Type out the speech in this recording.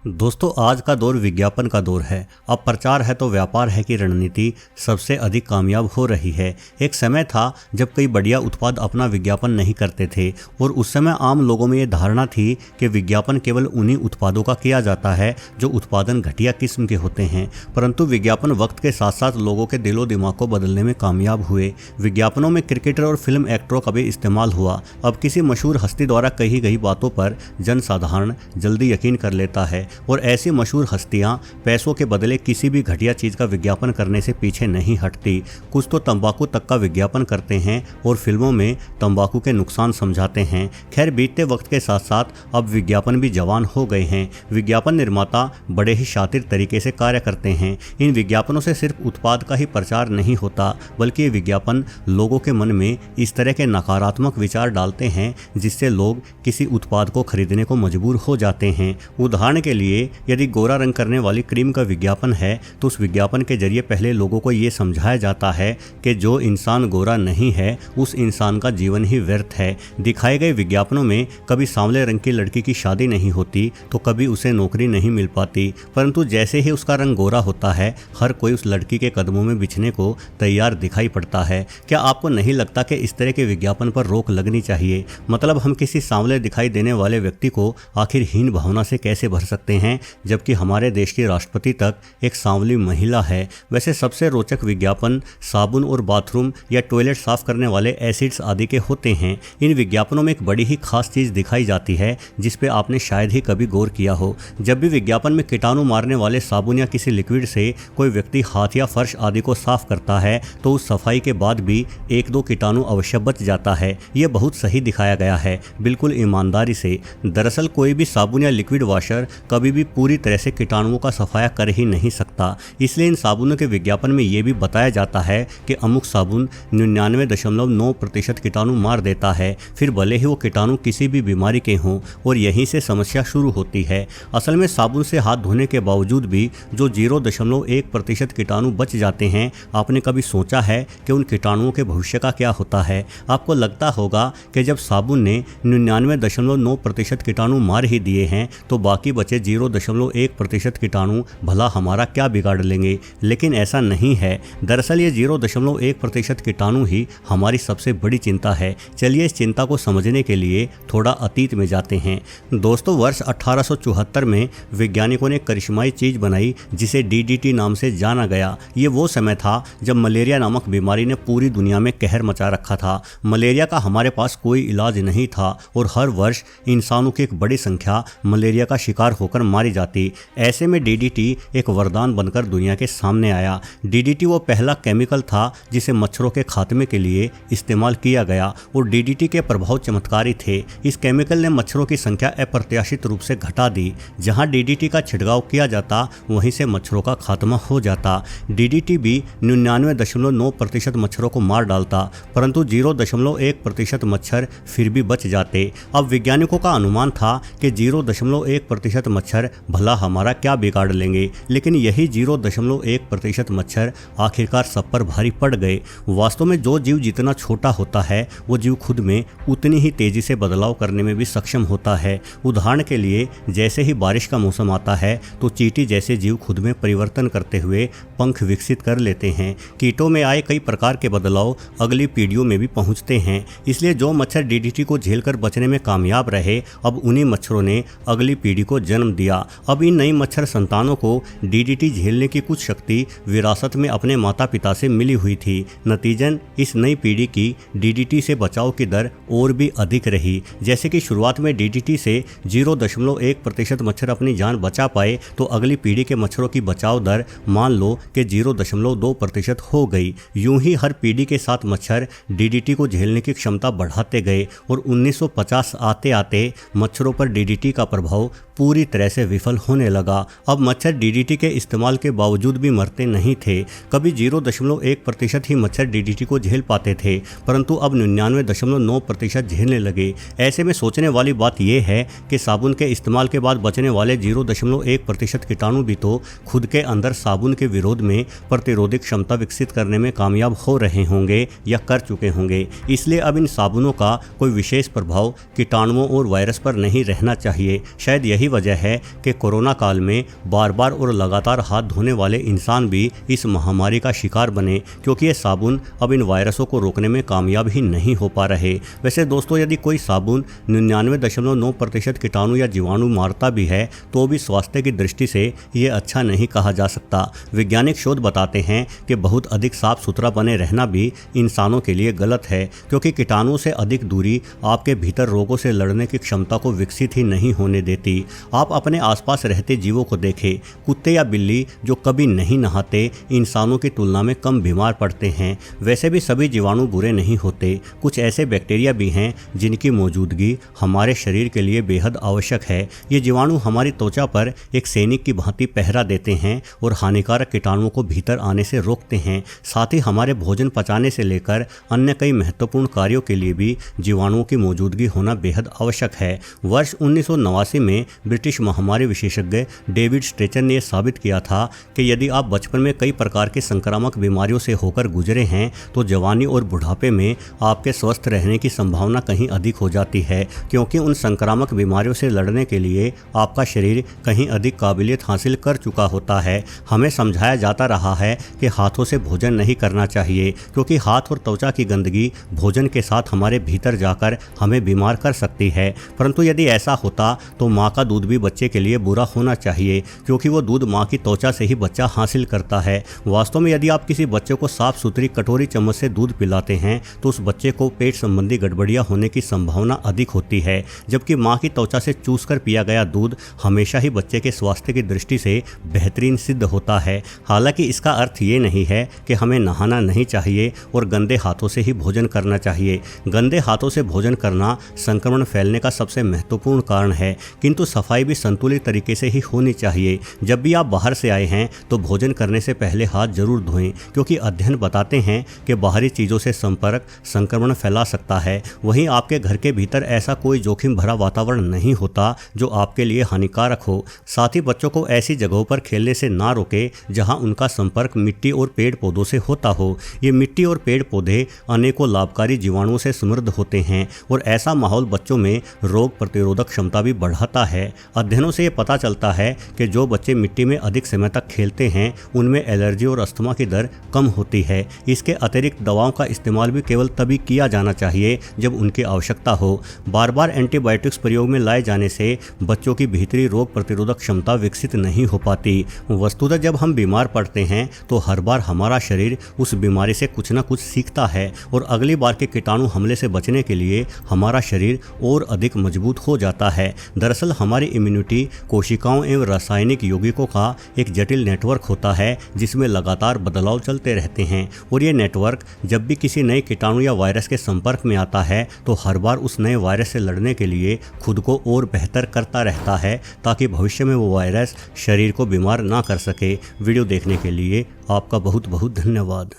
दोस्तों, आज का दौर विज्ञापन का दौर है। अब प्रचार है तो व्यापार है की रणनीति सबसे अधिक कामयाब हो रही है। एक समय था जब कई बढ़िया उत्पाद अपना विज्ञापन नहीं करते थे और उस समय आम लोगों में ये धारणा थी कि विज्ञापन केवल उन्हीं उत्पादों का किया जाता है जो उत्पादन घटिया किस्म के होते हैं। परंतु विज्ञापन वक्त के साथ साथ लोगों के दिलो दिमाग को बदलने में कामयाब हुए। विज्ञापनों में क्रिकेटर और फिल्म एक्टरों का भी इस्तेमाल हुआ। अब किसी मशहूर हस्ती द्वारा कही गई बातों पर जनसाधारण जल्दी यकीन कर लेता है और ऐसी मशहूर हस्तियां पैसों के बदले किसी भी घटिया चीज़ का विज्ञापन करने से पीछे नहीं हटती। कुछ तो तंबाकू तक का विज्ञापन करते हैं और फिल्मों में तंबाकू के नुकसान समझाते हैं। खैर, बीतते वक्त के साथ साथ अब विज्ञापन भी जवान हो गए हैं। विज्ञापन निर्माता बड़े ही शातिर तरीके से कार्य करते हैं। इन विज्ञापनों से सिर्फ उत्पाद का ही प्रचार नहीं होता, बल्कि ये विज्ञापन लोगों के मन में इस तरह के नकारात्मक विचार डालते हैं जिससे लोग किसी उत्पाद को खरीदने को मजबूर हो जाते हैं। उदाहरण के लिए, यदि गोरा रंग करने वाली क्रीम का विज्ञापन है तो उस विज्ञापन के जरिए पहले लोगों को ये समझाया जाता है कि जो इंसान गोरा नहीं है उस इंसान का जीवन ही व्यर्थ है। दिखाए गए विज्ञापनों में कभी सांवले रंग की लड़की की शादी नहीं होती तो कभी उसे नौकरी नहीं मिल पाती, परंतु जैसे ही उसका रंग गोरा होता है हर कोई उस लड़की के कदमों में बिछने को तैयार दिखाई पड़ता है। क्या आपको नहीं लगता कि इस तरह के विज्ञापन पर रोक लगनी चाहिए? मतलब हम किसी सांवले दिखाई देने वाले व्यक्ति को आखिर हीन भावना से कैसे भर सकते हैं जबकि हमारे देश की राष्ट्रपति तक एक सांवली महिला है। वैसे सबसे रोचक विज्ञापन साबुन और बाथरूम या टॉयलेट साफ करने वाले एसिड्स आदि के होते हैं। इन विज्ञापनों में एक बड़ी ही खास चीज़ दिखाई जाती है जिस पे आपने शायद ही कभी गौर किया हो। जब भी विज्ञापन में कीटाणु मारने वाले साबुन या किसी लिक्विड से कोई व्यक्ति हाथ या फर्श आदि को साफ करता है तो उस सफाई के बाद भी एक दो कीटाणु अवश्य बच जाता है। ये बहुत सही दिखाया गया है, बिल्कुल ईमानदारी से। दरअसल कोई भी साबुन या लिक्विड वॉशर कभी भी पूरी तरह से कीटाणुओं का सफाया कर ही नहीं सकता। इसलिए इन साबुनों के विज्ञापन में ये भी बताया जाता है कि अमुक साबुन 99.9% कीटाणु मार देता है, फिर भले ही वो कीटाणु किसी भी बीमारी के हों, और यहीं से समस्या शुरू होती है। असल में साबुन से हाथ धोने के बावजूद भी जो 0.1% कीटाणु बच जाते हैं, आपने कभी सोचा है कि उन कीटाणुओं के भविष्य का क्या होता है? आपको लगता होगा कि जब साबुन ने 99.9% कीटाणु मार ही दिए हैं तो बाकी बचे 0.1% कीटाणु भला हमारा क्या बिगाड़ लेंगे? लेकिन ऐसा नहीं है। दरअसल ये 0.1% कीटाणु ही हमारी सबसे बड़ी चिंता है। चलिए इस चिंता को समझने के लिए थोड़ा अतीत में जाते हैं। दोस्तों, वर्ष 1874 में वैज्ञानिकों ने करिश्माई चीज बनाई जिसे DDT नाम से जाना गया। ये वो समय था जब मलेरिया नामक बीमारी ने पूरी दुनिया में कहर मचा रखा था। मलेरिया का हमारे पास कोई इलाज नहीं था और हर वर्ष इंसानों की एक बड़ी संख्या मलेरिया का शिकार होकर मारी जाती। ऐसे में DDT एक वरदान बनकर दुनिया के सामने आया। DDT वो पहला केमिकल था जिसे मच्छरों के खात्मे के लिए इस्तेमाल किया गया और DDT के प्रभाव चमत्कारी थे। इस केमिकल ने मच्छरों की संख्या अप्रत्याशित रूप से घटा दी। जहां DDT का छिड़काव किया जाता वहीं से मच्छरों का खात्मा हो जाता। DDT भी 99.9% मच्छरों को मार डालता, परंतु 0.1% मच्छर फिर भी बच जाते। अब वैज्ञानिकों का अनुमान था कि 0.1% मच्छर भला हमारा क्या बिगाड़ लेंगे, लेकिन यही 0.1% मच्छर आखिरकार सब पर भारी पड़ गए। वास्तव में जो जीव जितना छोटा होता है वो जीव खुद में उतनी ही तेजी से बदलाव करने में भी सक्षम होता है। उदाहरण के लिए, जैसे ही बारिश का मौसम आता है तो चींटी जैसे जीव खुद में परिवर्तन करते हुए पंख विकसित कर लेते हैं। कीटों में आए कई प्रकार के बदलाव अगली पीढ़ियों में भी पहुंचते हैं। इसलिए जो मच्छर DDT को झेलकर बचने में कामयाब रहे, अब उन्हीं मच्छरों ने अगली पीढ़ी को जन्म दिया। अब इन नई मच्छर संतानों को DDT झेलने की कुछ शक्ति विरासत में अपने माता पिता से मिली हुई थी। नतीजन इस नई पीढ़ी की DDT से बचाव की दर और भी अधिक रही। जैसे कि शुरुआत में DDT से 0.1% मच्छर अपनी जान बचा पाए तो अगली पीढ़ी के मच्छरों की बचाव दर मान लो कि 0.2% हो गई। यूं ही हर पीढ़ी के साथ मच्छर DDT को झेलने की क्षमता बढ़ाते गए और 1950 आते आते मच्छरों पर DDT का प्रभाव पूरी तरह से विफल होने लगा। अब मच्छर DDT के इस्तेमाल के बावजूद भी मरते नहीं थे। कभी 0.1% ही मच्छर DDT को झेल पाते थे, परंतु अब 99.9% झेलने लगे। ऐसे में सोचने वाली बात यह है कि साबुन के इस्तेमाल के बाद बचने वाले 0.1% कीटाणु भी तो खुद के अंदर साबुन के विरोध में प्रतिरोधक क्षमता विकसित करने में कामयाब हो रहे होंगे या कर चुके होंगे। इसलिए अब इन साबुनों का कोई विशेष प्रभाव कीटाणुओं और वायरस पर नहीं रहना चाहिए। शायद यही यही वजह है कि कोरोना काल में बार बार और लगातार हाथ धोने वाले इंसान भी इस महामारी का शिकार बने, क्योंकि ये साबुन अब इन वायरसों को रोकने में कामयाब ही नहीं हो पा रहे। वैसे दोस्तों, यदि कोई साबुन 99.9% कीटाणु या जीवाणु मारता भी है तो भी स्वास्थ्य की दृष्टि से ये अच्छा नहीं कहा जा सकता। वैज्ञानिक शोध बताते हैं कि बहुत अधिक साफ सुथरा बने रहना भी इंसानों के लिए गलत है, क्योंकि कीटाणुओं से अधिक दूरी आपके भीतर रोगों से लड़ने की क्षमता को विकसित ही नहीं होने देती। आप अपने आसपास रहते जीवों को देखें, कुत्ते या बिल्ली जो कभी नहीं नहाते इंसानों की तुलना में कम बीमार पड़ते हैं। वैसे भी सभी जीवाणु बुरे नहीं होते, कुछ ऐसे बैक्टीरिया भी हैं जिनकी मौजूदगी हमारे शरीर के लिए बेहद आवश्यक है। ये जीवाणु हमारी त्वचा पर एक सैनिक की भांति पहरा देते हैं और हानिकारक कीटाणुओं को भीतर आने से रोकते हैं। साथ ही हमारे भोजन पचाने से लेकर अन्य कई महत्वपूर्ण कार्यों के लिए भी जीवाणुओं की मौजूदगी होना बेहद आवश्यक है। वर्ष 1989 में ब्रिटिश महामारी विशेषज्ञ डेविड स्ट्रेचर ने यह साबित किया था कि यदि आप बचपन में कई प्रकार की संक्रामक बीमारियों से होकर गुजरे हैं तो जवानी और बुढ़ापे में आपके स्वस्थ रहने की संभावना कहीं अधिक हो जाती है, क्योंकि उन संक्रामक बीमारियों से लड़ने के लिए आपका शरीर कहीं अधिक काबिलियत हासिल कर चुका होता है। हमें समझाया जाता रहा है कि हाथों से भोजन नहीं करना चाहिए, क्योंकि हाथ और त्वचा की गंदगी भोजन के साथ हमारे भीतर जाकर हमें बीमार कर सकती है। परंतु यदि ऐसा होता तो माँ का दूध भी बच्चे के लिए बुरा होना चाहिए, क्योंकि वो दूध माँ की त्वचा से ही बच्चा हासिल करता है। वास्तव में यदि आप किसी बच्चे को साफ सुथरी कटोरी चम्मच से दूध पिलाते हैं तो उस बच्चे को पेट संबंधी गड़बड़ियाँ होने की संभावना अधिक होती है, जबकि माँ की त्वचा से चूसकर पिया गया दूध हमेशा ही बच्चे के स्वास्थ्य की दृष्टि से बेहतरीन सिद्ध होता है। हालांकि इसका अर्थ ये नहीं है कि हमें नहाना नहीं चाहिए और गंदे हाथों से ही भोजन करना चाहिए। गंदे हाथों से भोजन करना संक्रमण फैलने का सबसे महत्वपूर्ण कारण है, किंतु सफाई भी संतुलित तरीके से ही होनी चाहिए। जब भी आप बाहर से आए हैं तो भोजन करने से पहले हाथ जरूर धोएं, क्योंकि अध्ययन बताते हैं कि बाहरी चीज़ों से संपर्क संक्रमण फैला सकता है। वहीं आपके घर के भीतर ऐसा कोई जोखिम भरा वातावरण नहीं होता जो आपके लिए हानिकारक हो। साथ ही बच्चों को ऐसी जगहों पर खेलने से ना रोके जहां उनका संपर्क मिट्टी और पेड़ पौधों से होता हो। ये मिट्टी और पेड़ पौधे अनेकों लाभकारी जीवाणुओं से समृद्ध होते हैं और ऐसा माहौल बच्चों में रोग प्रतिरोधक क्षमता भी बढ़ाता है। अध्ययनों से ये पता चलता है कि जो बच्चे मिट्टी में अधिक समय तक खेलते हैं उनमें एलर्जी और अस्थमा की दर कम होती है। इसके अतिरिक्त दवाओं का इस्तेमाल भी केवल तभी किया जाना चाहिए जब उनकी आवश्यकता हो। बार बार एंटीबायोटिक्स प्रयोग में लाए जाने से बच्चों की भीतरी रोग प्रतिरोधक क्षमता विकसित नहीं हो पाती। वस्तुतः जब हम बीमार पड़ते हैं तो हर बार हमारा शरीर उस बीमारी से कुछ न कुछ सीखता है और अगली बार के कीटाणु हमले से बचने के लिए हमारा शरीर और अधिक मजबूत हो जाता है। दरअसल हमारी इम्यूनिटी कोशिकाओं एवं रासायनिक यौगिकों का एक जटिल नेटवर्क होता है जिसमें लगातार बदलाव चलते रहते हैं, और ये नेटवर्क जब भी किसी नए कीटाणु या वायरस के संपर्क में आता है तो हर बार उस नए वायरस से लड़ने के लिए खुद को और बेहतर करता रहता है ताकि भविष्य में वो वायरस शरीर को बीमार ना कर सके। वीडियो देखने के लिए आपका बहुत बहुत धन्यवाद।